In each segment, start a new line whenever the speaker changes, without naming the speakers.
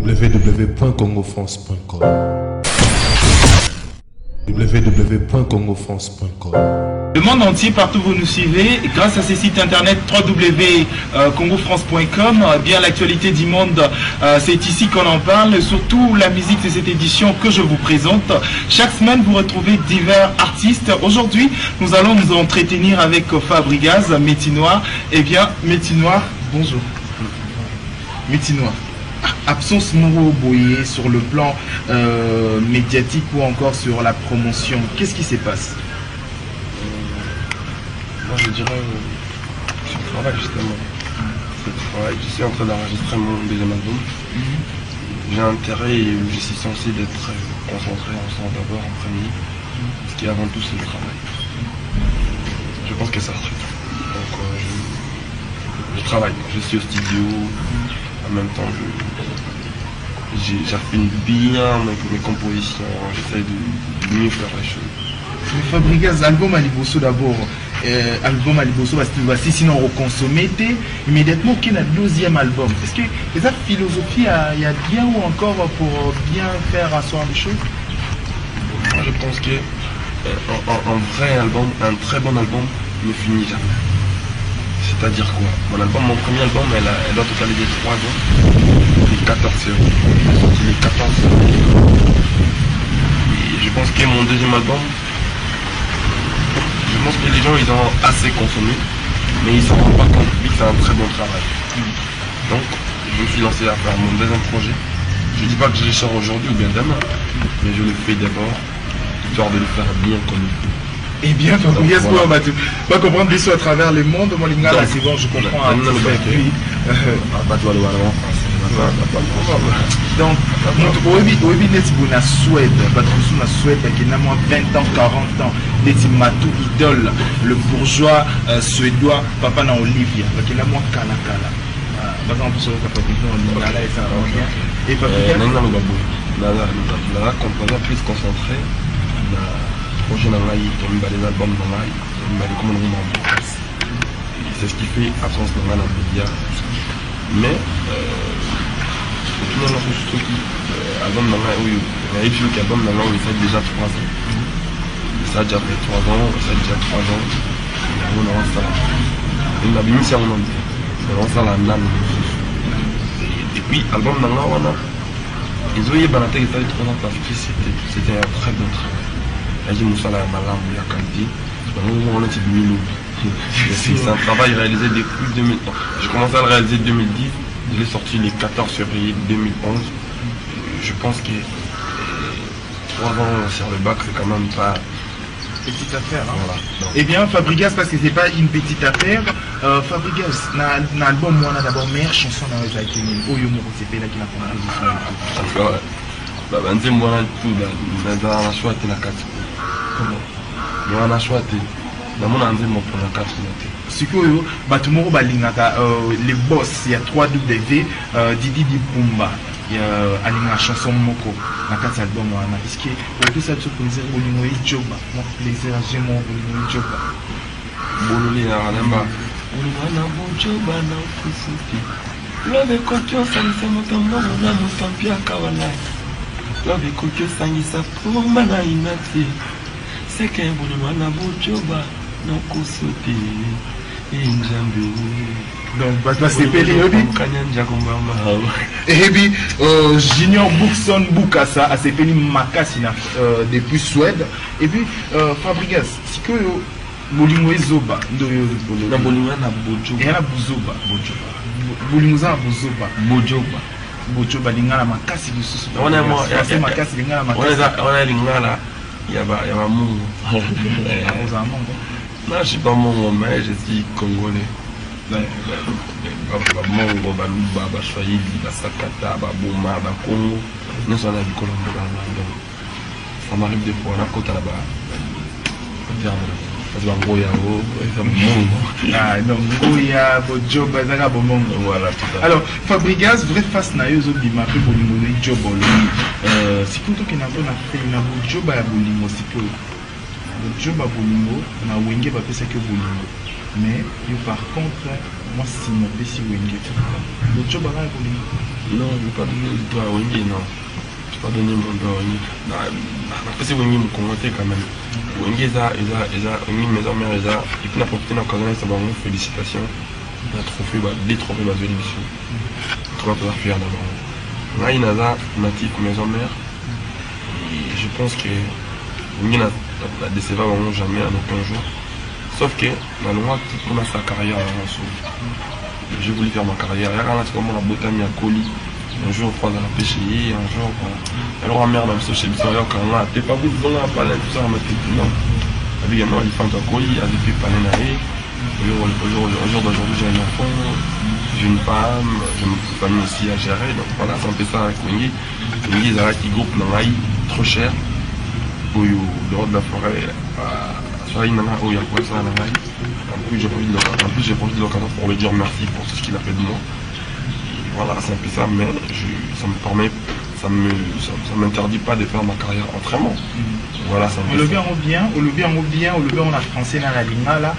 www.congofrance.com www.congofrance.com.
Le monde entier, partout où vous nous suivez, grâce à ces sites internet www.congofrance.com, bien l'actualité du monde, c'est ici qu'on en parle, surtout la musique de cette édition que je vous présente. Chaque semaine, vous retrouvez divers artistes. Aujourd'hui, nous allons nous entretenir avec Fabrigaz, Métinoir. Eh bien, Métinoir, bonjour. Métinoir. Absence Moro Boye sur le plan médiatique ou encore sur la promotion. Qu'est-ce qui se passe?
Moi je dirais sur le travail justement. C'est le travail. Je suis en train d'enregistrer mon deuxième album. J'ai intérêt et je suis censé d'être concentré ensemble d'abord en premier. Ce qui avant tout c'est le travail. Je pense que ça sera tout. Donc je travaille. Je suis au studio. En même temps, j'affine bien mes compositions, j'essaie de mieux faire les choses.
Fabrigaz, album à Liboso d'abord, album à Liboso, sinon on consomme immédiatement qu'il a le deuxième album. Est-ce que cette philosophie, il y a bien ou encore pour bien faire asseoir les choses?
Moi je pense que un vrai album, un très bon album ne finit jamais. C'est-à-dire quoi? Mon premier album, elle doit totaliser 3 ans, les 14 séries. J'ai sorti les 14 séries. Et je pense que mon deuxième album, je pense que les gens ils ont assez consommé, mais ils ne s'en rendent pas compte, vu que c'est un très bon travail. Donc, je me suis lancé à faire mon deuxième projet. Je ne dis pas que je le sors aujourd'hui ou bien demain, mais je le fais d'abord, histoire de le faire bien comme il faut.
Eh bien, Fabrigaz, on va comprendre des à travers le monde. Moi, c'est bon, je comprends. Donc, oui, na Suède, na Suède, qui n'a moins 20 ans, 40 ans, Neti Matou idole, le bourgeois suédois, papa na Olivia, qui n'a moins Kala. Par exemple, sur le Lingala et ça revient. Et Fabrigaz,
plus concentré. Projet dans l'œil, des albums dans l'œil, c'est ce qui fait absence de mal en média. Mais, au final, album dans l'œil, il y a eu album dans l'œil, ça a déjà 3 ans. Ça a déjà fait 3 ans, ça a déjà 3 ans. On avance ça. On a mis ça en anglais. On avance ça la nane. Et puis, album dans l'œil, on a. Ils ont eu Banaté qui fait 3 ans parce que c'était un très bon travail. C'est un travail réalisé depuis 2000 ans. J'ai commencé à le réaliser en 2010. Je l'ai sorti le 14 février 2011. Je pense que 3 ans sur le bac, c'est quand même pas
petite affaire. Hein?
Voilà.
Eh bien, Fabrigaz, parce que c'est pas une petite affaire. Fabrigaz, dans l'album, on a d'abord meilleure chanson dans les Aïkini. Oyo Moro, c'est là qui l'a composé.
Banze mwana tu na choix te na kati. Comment? Mwana choix te. Na mona nzembo pour na kati na te.
Sikoyo batumoro balingaka les boss, il y a 3W Didi Dipumba. Il y a alinga chanson moko na kati album wana. Est-ce que tout ça tu plaisir bolingo ijoba? Mon plaisir j'ai mon bolingo ijoba.
Bololi na namba.
Bolingo na bojoba na kufuti. Love kocho sanisa motombo na musampia kawala. Love kocho sangisa pour mana inati. C'est qu'un bolingo na bojoba na kusuti. Injambi.
Donc, c'est période. Et puis, Junior Bookson Bukasa a ses pays Makasina depuis Suède. Et puis, Fabrigaz, si que Bolingo Zoba,
na Bolingo na Bojoba.
Et na Bozoba, Bolingo za Bozoba,
Bojoba.
Bojoba lingala makasi lisusu.
On a moi,
c'est makasi lingala makasi.
On a lingala. Il y a Mungo.
Non,
je suis pas Mungo, mais je suis congolais. Mongo baluba baswahili basakata baboma bakongo nyonso na bikolo mboka donc ça m'arrive des fois na kota là bas terme parce que ngoya o mongo
non ngoya bojoba zaka bomongo
voilà.
Alors Fabrigaz vrai face na yo zo bima pe bolingo ni jobolo sikuto ke na bona fe na bojoba ya bolingo sikuto bojoba bolingo na wenge ba pesa ke bolingo Mais par contre, moi si mon PC Wenge, le job à la
non, je ne vais pas donner le doigt à Wenge, non. Je ne vais pas donner mon doigt à Wenge. Après c'est Wenge me commenter quand même. Wenge mes amis, et puis on a profité de l'occasion, ça va vraiment félicitations. Un trophée, des trophées de l'émission. Trop à faire d'abord. Là, il y a natif maison mère. Et je pense que Wenge n'a décédé vraiment jamais à aucun jour. Sauf que dans le mois, on a sa carrière en dessous. J'ai voulu faire ma carrière. Il y a comment la botanie à Coli. Un jour, on croise à la pêche, un jour, alors la mère, même ça, chez Bissau, quand on a, t'es pas vous, on a parlé, tout ça, on m'a dit non. Avec un il fait un Coli, il a fait parler naïf. Au jour d'aujourd'hui, j'ai un enfant, j'ai une femme, j'ai une famille aussi à gérer. Donc voilà, c'est un peu ça avec Wenge. Wenge, ils ont qui groupe dans l'ail, trop cher. Au dehors de la forêt, en plus, j'ai profité de l'occasion pour lui dire merci pour tout ce qu'il a fait de moi. Et voilà, c'est un peu ça, mais ça m'interdit pas de faire ma carrière autrement. Voilà, ça
on le bien, on a français dans la ligne là.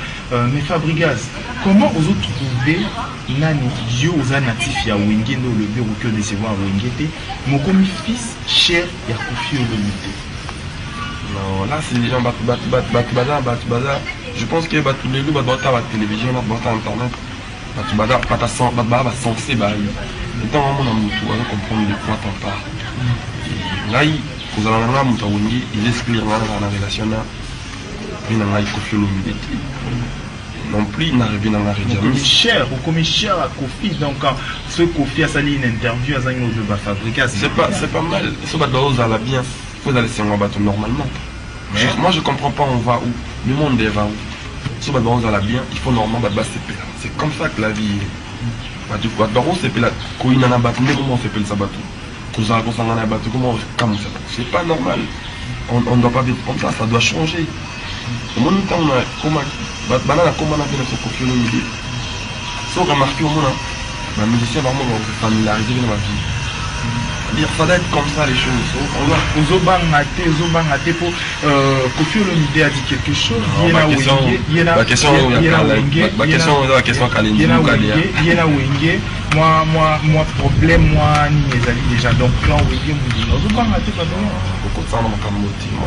Mais Fabregas, comment vous trouvez Nani, Dieu aux natifs, il y a Wenge, le bureau que de savoir Wenge, mon commis fils cher, il y a confié au limité.
Non, là c'est les gens bazar. Je pense que tous les jours, la télévision, la internet, va censé, étant on a moto, on comprend de quoi t'en parles. Là, vous allez avoir un Wenge, il explique la relation là, il n'a pas confié l'humilité. Non plus, il n'arrive dans la région.
Au commissaire à Kofi, donc ce Kofi a sali une interview à Zagno de Fabrica.
C'est pas mal, ce bateau va bien. Vous allez laisser un bateau normalement. Moi je comprends pas on va où. Le monde va où. Si on va bien, il faut normalement c'est comme ça que la vie est. Comment on fait ça bateau. C'est pas normal. On ne doit pas vivre comme ça doit changer. Au moment où on a comment on a fait notre confiance au milieu. Si on remarque au monde, les musiciens vraiment vont se familiariser avec ma vie. Ça doit être comme ça les choses.
Kofi Olomide a dit quelque chose.
La question
moi problème moi ni déjà donc plan
moi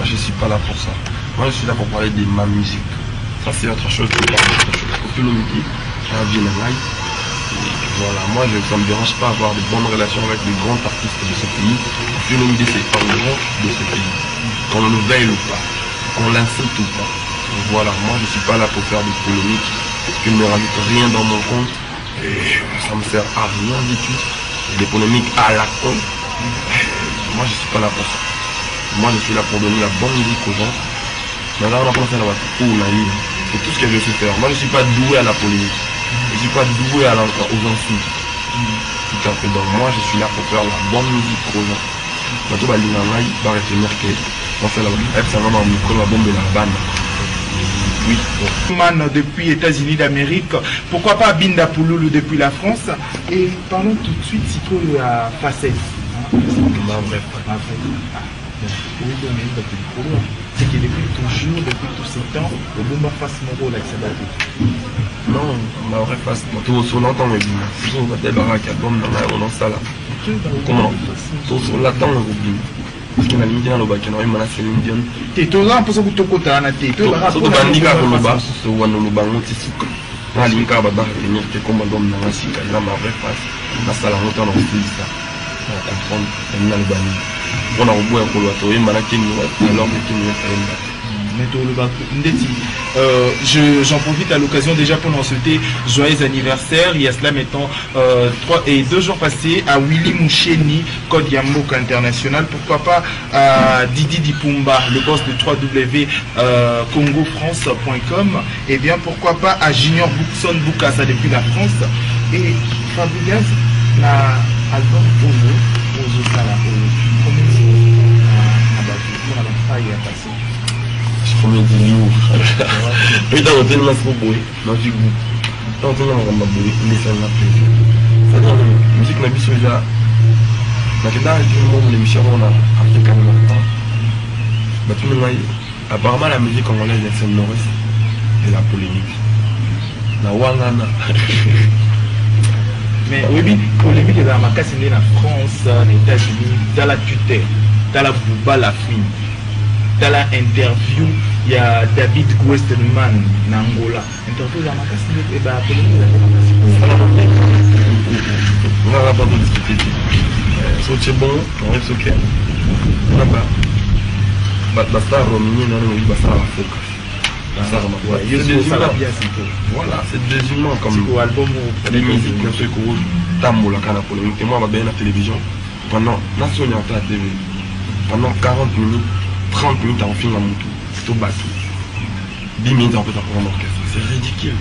je suis pas là pour ça. Moi je suis là pour parler de ma musique. Ça c'est autre chose que Kofi Olomide a bien live. Voilà, moi ça ne me dérange pas d'avoir de bonnes relations avec les grands artistes de ce pays. Kofi Olomide c'est un grand de ce pays. Qu'on le veille ou pas, qu'on l'insulte ou pas. Donc voilà, moi je ne suis pas là pour faire des polémiques. Je ne rajoute rien dans mon compte. Et ça me sert à rien du tout. Des polémiques à la con. Moi je ne suis pas là pour ça. Moi je suis là pour donner la bonne musique aux gens. Maintenant on a pensé à la c'est tout ce que je sais faire. Moi je ne suis pas doué à la polémique. Je ne suis pas doué aux insultes. Tout à fait. Donc moi je suis là pour faire la bonne musique aux gens. Maintenant bah l'Inanaï va retenir que on fait la c'est vraiment un micro la bombe de la bande. Oui.
Man depuis États-Unis d'Amérique, pourquoi pas Binda Pouloulou depuis la France. Et parlons tout de suite si tu la facette. C'est que depuis toujours, depuis tous ces temps, le Bomba fasse mon rôle avec sa bataille.
Non, la vraie face, tout sur longtemps, mais si on va débarrasser à bombe dans la ça là. Comment tout sur l'attente, on oublie. Parce qu'il y a l'Indien, le bac, il y a l'Indien.
Tu es tout là pour ça que tu as côté à la tête.
Tu as tout bandika pour le bas, ce ou le bas, on t'y souka. Là, l'Inka va venir que comme un homme dans la sika, il a ma vraie face. Là, ça la montagne, on se dit ça. On va comprendre, il y a le bani. On a au bout un coloato, il m'a laqué, alors qu'il n'y a pas
j'en profite à l'occasion déjà pour en souhaiter joyeux anniversaire. Il y a cela mettons 2 jours passés à Willy Moucheni, Code Yamboka International. Pourquoi pas à Didi Dipumba, le boss de www.congofrance.com. Et bien pourquoi pas à Junior Bookson Bukasa depuis la France. Et Fabregas, l'album Ozo Sala, à la faille à passer.
Combien de jours? Oui, dans l'hôtel, là, c'est pas beau. Dans le goût. Dans l'hôtel, là, on va me bouler. Mais ça m'a plaisir. Ça donne la musique, on a vu sur les gars. Mais que dans l'émission, on a appris quand même longtemps. Bah, tout le monde, apparemment, la musique congolaise, c'est le nord-est. Et la polémique. na wangana.
Mais oui, polémique dans ma casse en France, aux États-Unis, dans la tutelle, dans la Bouba la fille, dans la interview, il y a David Westerman en Angola. Interview dans ma casse, et bah polémique dans ma
on va pas discuter. C'est bon, on reste ok. Là-bas, basta Romini, non, oui, basta Afrique. Voilà, c'est des humains comme les musiques, bien sûr, que Tamboula, Canapolé, et moi, on va bien la télévision pendant National TV, pendant 40 minutes, 30 minutes en film à Moutou, tout battu. 10 minutes en fait à prendre l'orchestre. C'est ridicule.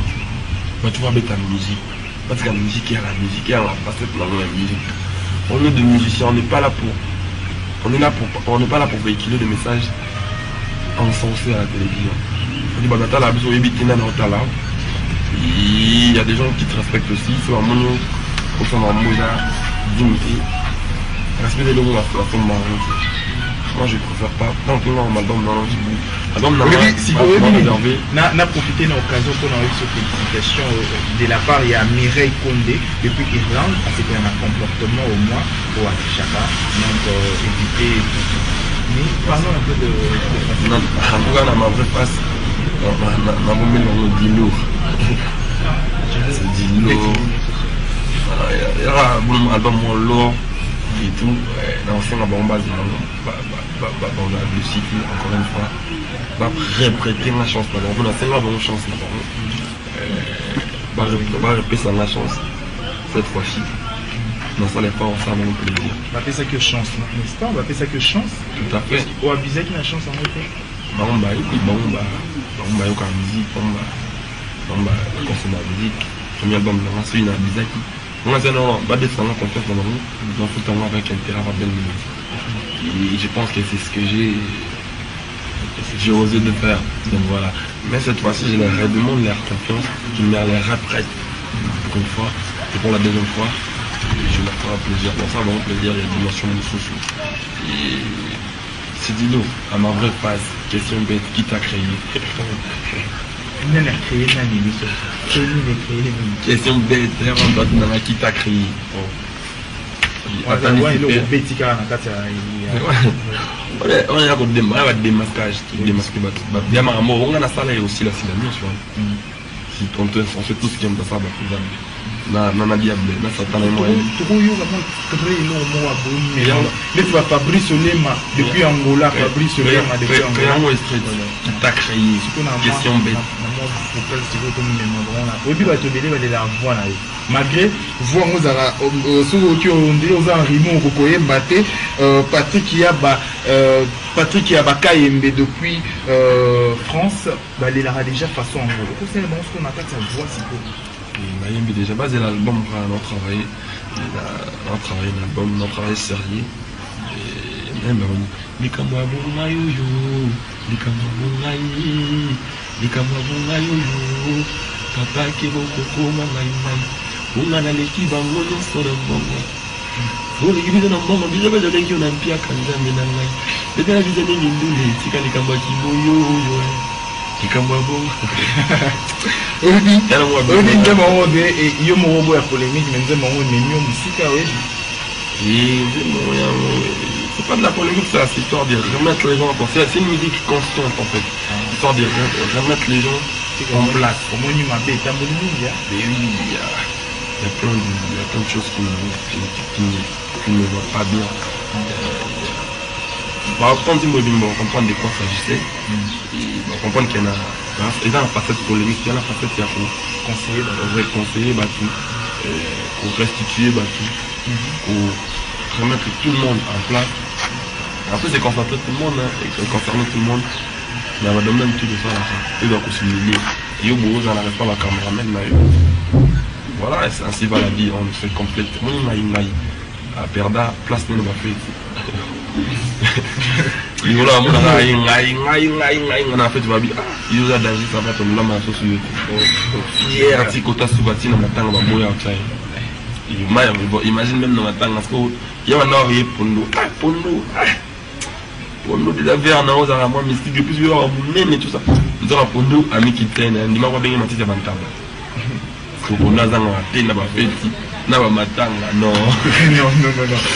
Mais tu vois, avec ta musique, parce que la musique, il y a la musique, il y a la facette dans la musique. On est des musiciens, on n'est pas là pour. On n'est pas là pour véhiculer des messages encensés à la télévision. Il y a des gens qui te respectent aussi. C'est un mono, comme ça, dans Moja, dignité. Respecter le monde à la forme marrante. Moi, je préfère pas. Tant que non, l'album dans l'album,
si vous voulez, n'a profité de l'occasion pour avoir cette félicitations de la part, il y a Mireille Condé depuis Irlande, c'était un comportement au moins pour Chaka, donc éviter. Mais parlons un peu de.
En tout cas, dans ma vraie face. On dit lourd. C'est dit lourd. Il y aura un album lourd et tout. Dans ce base le cycle, encore une fois. Va prêter ma chance. On a 5 bonne chance. Va répéter la chance cette fois-ci. Non, ça n'est pas ensemble, on peut le dire.
On va faire ça que chance, n'est-ce pas? On va faire ça que chance.
Tout à fait.
On va abuser qu'il y a chance en réalité.
Bamba, yoka musique, bamba, consommer la musique. Premier album, c'est une abizaki. On a dit non, pas descendre confiance dans nous, nous en foutons avec intérêt à belle musique. Et je pense que c'est ce que j'ai osé de faire. Donc voilà. Mais cette fois-ci, je leur demande leur confiance, je me les répète pour une fois, et pour la deuxième fois, je leur ferai plaisir. Pour ça, vraiment plaisir, il y a une dimension de sous. C'est dit nous, à ma vraie phase, question bête, qui t'a créé? Question bête, qui t'a créé? On est à côté de démasquage, démasquer. Bien, on a ça là aussi la syllabie, tu vois. Si on fait tout ce qui est dans ça, non, diable, non, ça t'en est moyen.
Mais tu vas Fabrice Lema depuis Angola, Fabrice Lema depuis Angola.
Qui t'a créé? Question bête.
Malgré voir Patrick Yabaka Yembe depuis France, il aura déjà façon Angola. C'est ce qu'on appelle sa voix si peu.
Mayembe déjà basé l'album, on a travaillé l'album, on a travaillé sérieux. Et même les camarades papa qui va au on a l'équipe en mode sur le moment. Vous les guides dans le moment, vous avez des gens qui ont un pied à Kanzan, mais non, les gars, vous avez une douleur, c'est quand les camarades qui vont les camarades c'est pas de la polémique, c'est histoire de remettre les gens en place. C'est une musique constante en fait. Histoire de remettre les gens en place.
Il y
a plein de choses qui ne vont pas bien. On va comprendre de quoi s'agissait. On va comprendre qu'il y en a dans la facette polémique, il y a la facette qui a conseiller, pour restituer, pour remettre tout le monde en place. En plus, c'est concentrer tout le monde, et concerner tout le monde. Mais on va donner tout de ça à la fin. Il doit concilier. Et au bout, j'en arrive pas la caméraman. Voilà, c'est ainsi va la vie, on fait complètement. À Perda, place n'est pas fait. Il y a fait, tu vas dire, il y a d'agir, ça va tomber là, ma sauce. Hier, si tu as souvati dans ma tanga, ma moya imagine même dans ma tanga, parce qu'il y a un oreiller Pondo déjà vers un aux arabes, mystique, depuis plusieurs mois, et tout ça. Nous avons Pondo, ami qui traîne, on dit, ma bien, ma petite avantable. Tokona zanga te na ba feti na ba matanga non.
Non.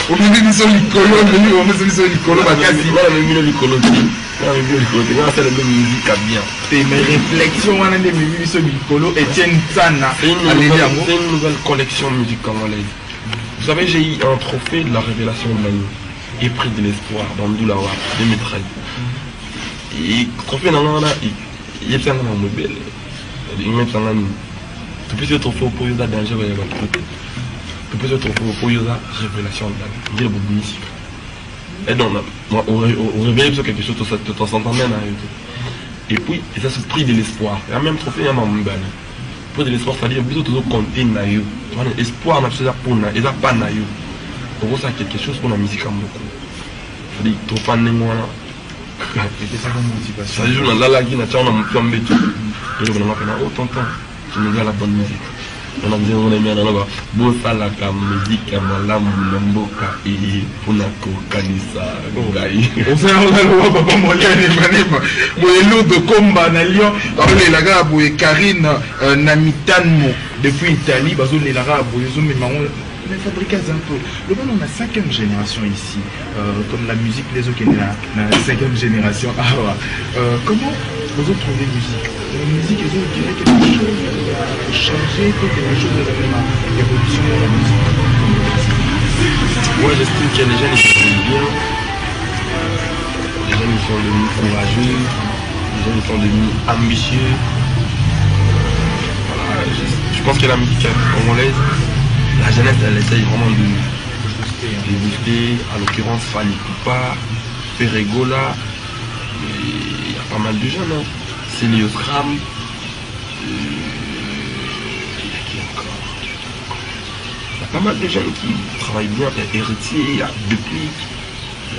On me dit sur l'icolo, on me dit sur l'icolo,
Voilà, même l'icolo. C'est la même musique à bien.
Mes réflexions, on a des musiques sur l'icolo, Etienne Sana.
C'est une nouvelle collection de musique congolaise. Vous savez, j'ai eu un trophée de la révélation de l'année et prix de l'espoir dans Doulawa 2013. Et trophée dans l'année, il est un mobile. Il met un an. Tu peux se trouver pour y avoir danger, tu peux se trouver pour y avoir révélation de l'année. Il y a beaucoup de musique. Et donc, on révèle sur quelque chose de temps en temps. Et puis, ça c'est le prix de l'espoir. Il y a même trophée, il y a même un prix de l'espoir, c'est-à-dire que vous comptez na yo. Espoir, on a besoin pour na, et ça pas na yo. Donc, ça quelque chose pour la musique en beaucoup. C'est-à-dire que tu pas de moi là.
C'est ça comme motivation.
C'est-à-dire que là, qui n'a pas mon plan de tout. Et donc, on a fait oh, tonton, tu me dis la bonne musique. On a dit on est bien là-bas. Bon, ça la musique, malam, mboka, et on a kokanisa.
On fait un papa moyen de combat na Lyon. On est là pour Karine Namitanmo depuis Italie. Bazo est là pour les mais fabriquez un peu. Le bon, on a 5e génération ici, comme la musique, les autres qui sont là, la 5e génération. Comment vous trouvez musique? La musique, ils ont dirait quelque chose a changé, quelque chose de vraiment évolution de la musique.
Moi, j'estime qu'il y a des jeunes qui sont bien, les jeunes qui sont devenus courageux, les jeunes qui sont devenus ambitieux. Voilà, je pense que la musique congolaise, la jeunesse, elle essaye vraiment de booster. En l'occurrence, Fali Poupa, Ferregola, il y a pas mal de jeunes. Hein. Célios Ram, il y a pas mal de jeunes qui travaillent bien. Il y a Héritier, il y a Depuis,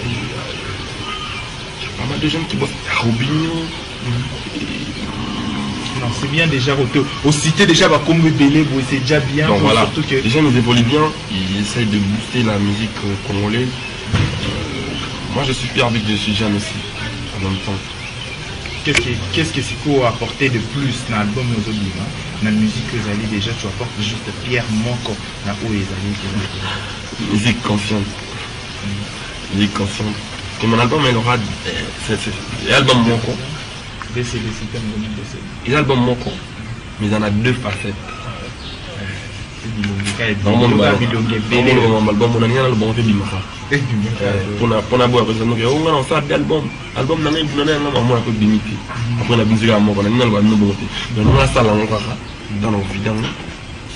il y a pas mal de jeunes qui bossent. Robinho.
Non, c'est bien déjà au cité déjà comme Bélé, c'est déjà bien.
Donc voilà,
surtout que
les jeunes ils évoluent bien, ils essayent de booster la musique congolaise. Moi je suis fier avec je suis jeune aussi, en même temps.
Qu'est-ce que c'est qu'on apporter de plus dans l'album aujourd'hui, dans la musique que vous allez déjà, tu apportes juste Pierre Moko dans où les allez.
Musique consciente. Musique consciente. Que mon album il aura l'album Moko. L'album Moko, mais il y en a 2 facettes. Dans mon album, on a rien album fait bimaka. Pour la boire, on a un fait d'album. Album n'a rien on a peu limité. Après on a besoin de moi, on a un album nouveau. Mais on a ça dans nos vidanges,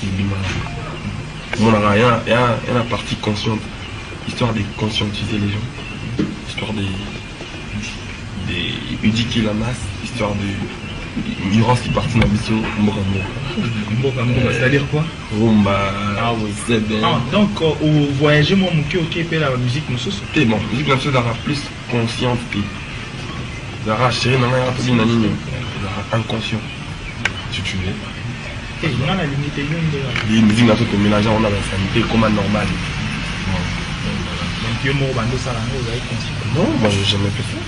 c'est bimaka. On a rien, il y a la partie consciente, histoire de conscientiser les gens, histoire d'éduquer la masse, histoire de. Il reste une partie de l'ambition.
C'est-à-dire quoi?
Rumba.
Ah oui. C'est bien. Donc, au voyager, moi, ok, la musique, nous sommes.
C'est bon, la musique, nous sommes plus consciente. Zara, chérie, non, il y a un inconscient. Si tu veux.
Et on a la limite,
les musiques, nous sommes mélangées, on a la sanité comme un normal.
Donc, il y a un mot, ça, vous avez continué.
Non, moi, je n'ai jamais fait ça.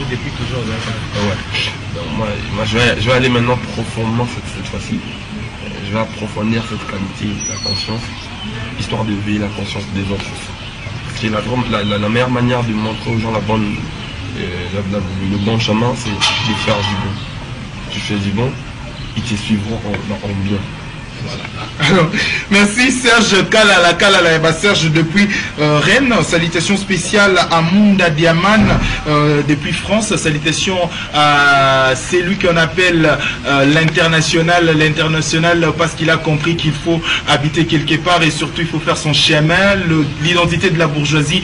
Depuis toujours,
ouais. Moi, je vais aller maintenant profondément cette fois-ci. Je vais approfondir cette qualité, la conscience, histoire de veiller la conscience des autres aussi. La meilleure manière de montrer aux gens le bon chemin, c'est de faire du bon. Tu fais du bon, ils te suivront en bien. Voilà.
Alors, merci Serge Kalala, Serge depuis Rennes. Salutations spéciales à Munda Diaman depuis France. Salutations à celui qu'on appelle l'international parce qu'il a compris qu'il faut habiter quelque part et surtout il faut faire son chemin. L'identité de la bourgeoisie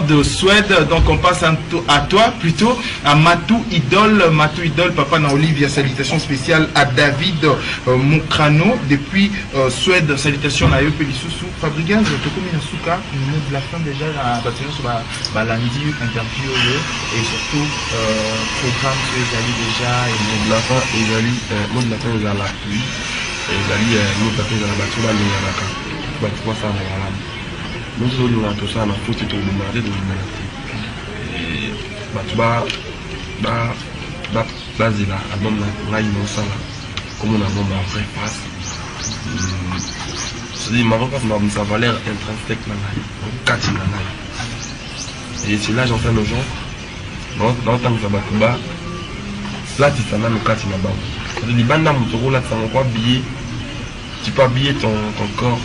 de Suède. Donc on passe à toi plutôt, à Matou Idol, Papa na Olivia. Salutations spéciales à David Mokrano depuis Suède. Salutations à Yope Lissousou. Fabrigaz, Tokomi Nasuka, nous de la fin déjà à bâtiment sur la lundi interview et surtout programme que vous allez déjà et
de la fin, moi de la fin, ils ont la pluie. Ils allaient, nous de la fin, ils ont la battue, là, ils ont la carte. Tu vois ça, voilà. Nous sommes là, tout ça, on a foutu tout le monde de l'humanité. Et tu vas, là, album là, ils ont ça là. Comme on a un vraie face. C'est-à-dire, ma voix, sa valeur intrinsèque, et c'est là j'enseigne aux gens, dans le temps que ça va tout bas, là tu s'en as le cas, tu n'as pas. C'est-à-dire, les bandes là, tu n'as pas habillé, tu peux habiller ton corps,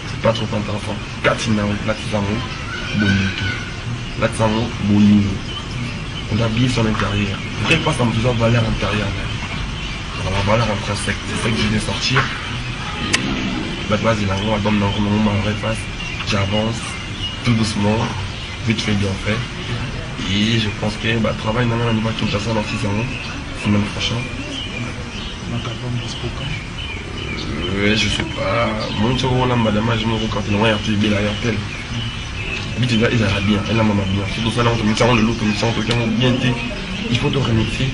c'est pas trop intéressant. Là, tu n'as pas bonito. Là, tu n'as pas bonito. On a habillé son intérieur. Après, pas ça me faisant valeur intérieure. La valeur intrinsèque, c'est ça que je viens de sortir. Bah, vas-y, là, on va dans ma vraie face. J'avance tout doucement, vite fait, bien fait. Et je pense que le travail dans un niveau qui me passe dans 6 ans, semaine prochaine. Je sais pas. Mon tour là, madame, je me recompte le moyen de la RTL. Il a bien, elle a maman bien. C'est pour ça là, on te met de l'autre, on te bien. Il faut te remixer.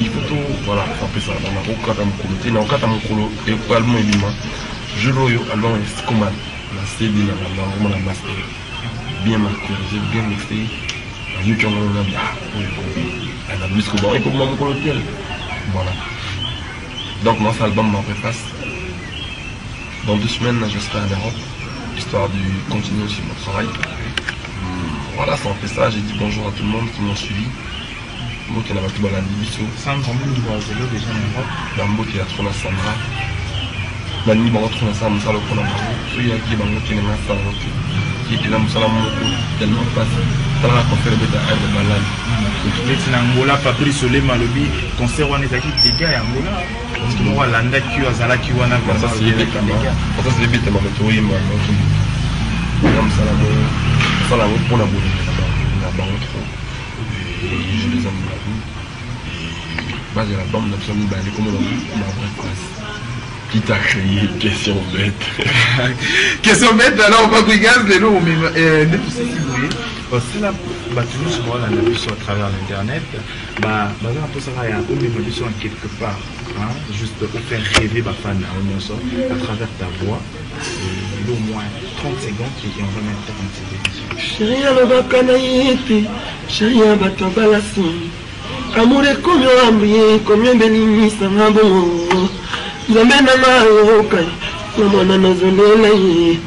Il faut tout, voilà, faire ça. On a beaucoup de côté, on a beaucoup de côté, et pas le mot évidemment. Je l'ai eu, alors c'est comme la CD, la master, bien masterisé, bien mixé. Nous qui en avons bien, elle a plus que bon, et comme mon colloquial. Voilà. Donc, mon album m'en préface. Dans 2 semaines, je serai en Europe, histoire de continuer aussi mon travail. Voilà, ça en fait ça. J'ai dit bonjour à tout le monde qui m'ont suivi. Moi qui n'avais pas la division.
Sans grand monde de vélo déjà en Europe.
Dambo qui a trop la Sandra. Nani bango trop la Sandra, ça le prend en bango. Celui qui bango qui n'est pas ça. Qui est là, Moussala Moko, tellement passé. Ça va faire le bêta de balade.
Tu es en Angola, Fabrice Olema, le bi, concert on est acquis des gars en Angola. Parce que moi, l'anda qui a Zala qui wana comme ça, c'est les gars.
Ça c'est les bêtes, mais tu vois, moi, comme ça, ça la pour la boule. La banque trop. Et je les aime beaucoup. Bah, j'ai la bande d'absolu, bah, elle est comme on ma vraie place. Qui t'a créé? Question bête.
Question bête, alors, Fabrigas, les lots, mais ne tout ça, si vous voyez. C'est là, toujours sur la vu sur à travers l'internet, un peu ça va y avoir une évolution quelque part, juste pour faire rêver ma fan à travers ta voix, et au moins 30 secondes, et on va mettre dans cette émission.
Chérie, le bacanaïti, chérie, batabalassi, amour et combien ambié, combien béni, ça va bon. Zamena mayokai, namana nazolelaye.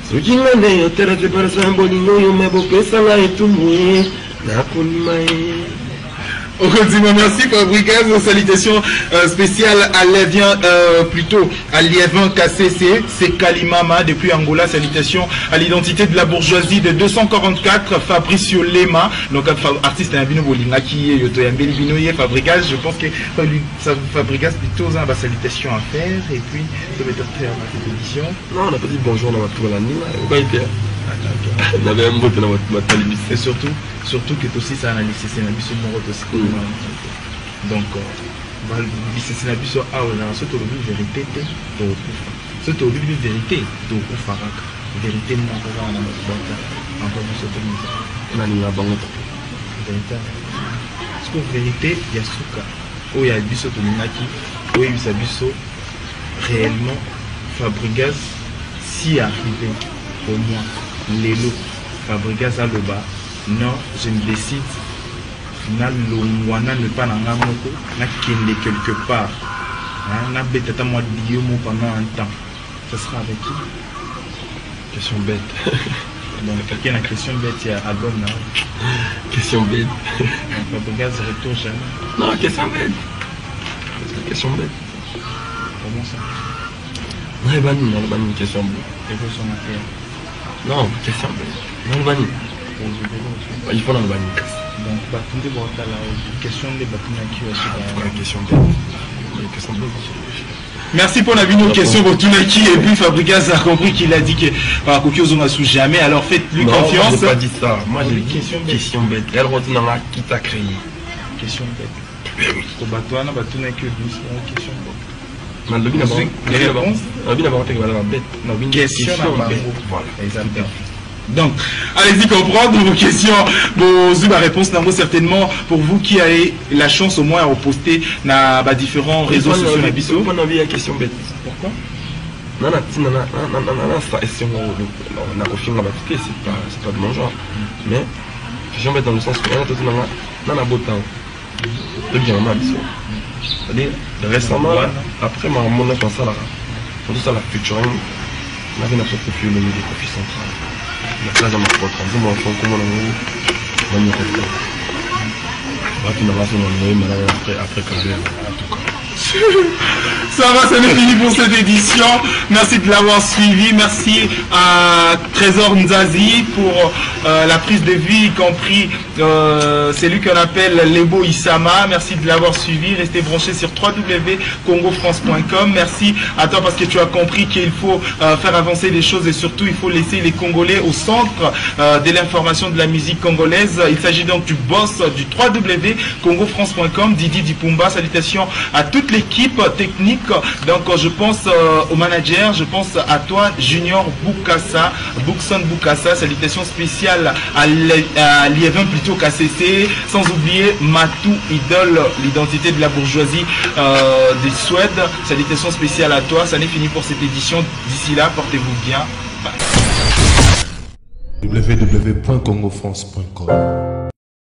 Soki nga nde yo tera te para sa bolingo yo mabopesa nga etumwe nakonimae.
On continue, merci Fabrigas, salutations spéciales à Lévin, plutôt à Liévin KCC, c'est Kalimama depuis Angola, salutations à l'identité de la bourgeoisie de 244, Fabricio Lema, donc artiste Bino Bolinga qui est Yotoyambeli Binoye, Fabrigas, je pense que Fabrigas plutôt a salutations à faire, et puis tu peux mettre faire cette édition.
Non, on a pas dit bonjour dans votre tour la nuit, on va y faire. On avait un mot dans votre télévision.
Et surtout que aussi ça analyse, c'est un abus mort aussi. Donc, c'est un abus à ce que le vérité, ce que le vérité, de Farak, vérité, mon papa, on a un peu plus de
on a une banque.
Parce que vérité, il y a Souka, où il y a Bisso Tominaki, où il y a Bisso, réellement, Fabrigas, si arrivé, au moins. Lélo, Fabrigas à le bas, non, je me décide, na l'ouana ne pas dans la moto, na kende quelque part, na bête à moi Guillaume pendant un temps. Ça sera avec qui?
Question bête.
Donc, quelqu'un a une question bête, il y a album là.
Question bête.
Fabrigas retourne jamais.
Non, question bête. Question bête.
Comment ça?
Non, il va une question bête.
Et vous son affaire.
Non, question bête. Non, il va une. Il faut dans le banni.
Donc, Batunde Borta, la question des Batuna qui est
question bête. Question bête.
Merci pour la vidéo question Botunaki et puis Fabrigas a compris qu'il a dit que par Kokyo n'a sous jamais, alors faites-lui confiance.
Non, je n'ai pas dit ça. Moi j'ai dit question bête. Elle retourne dans qui t'a créé.
Question bête. Au bateau, on a Batunaki question bête.
Non, le bin a bête.
Non, question bête.
Voilà.
Exactement. Donc, allez-y comprendre vos questions, vos réponses, certainement pour vous qui avez la chance au moins à reposter dans différents réseaux sociaux.
On a vu la question bête.
Pourquoi?
Non, c'est pas de mon genre. Mais, question bête dans le sens où on a beau temps. C'est bien, on a c'est-à-dire, récemment, après ma monnaie en salaire, Pour tout ça, la featuring, on avait notre profil au milieu des profils centrales. La place dans ma porte, on dit, moi, je suis comme on a eu, on a eu, après carrière, en tout cas.
Ça va, ça n'est fini pour cette édition. Merci de l'avoir suivi. Merci à Trésor Nzazi pour la prise de vue, y compris celui qu'on appelle Lebo Isama. Merci de l'avoir suivi. Restez branchés sur www.congofrance.com. Merci à toi parce que tu as compris qu'il faut faire avancer les choses et surtout il faut laisser les Congolais au centre de l'information de la musique congolaise. Il s'agit donc du boss du www.congofrance.com, Didi Dipumba. Salutations à toute l'équipe technique. Donc je pense au manager, je pense à toi Junior Boukassa, Boukson Boukassa. Salutations spéciales à Liévin plutôt qu'à CC, sans oublier Matou Idole, l'identité de la bourgeoisie des Suède. Salutations spéciales à toi. Ça n'est fini pour cette édition. D'ici là, portez-vous bien. Bye.
www.congofrance.com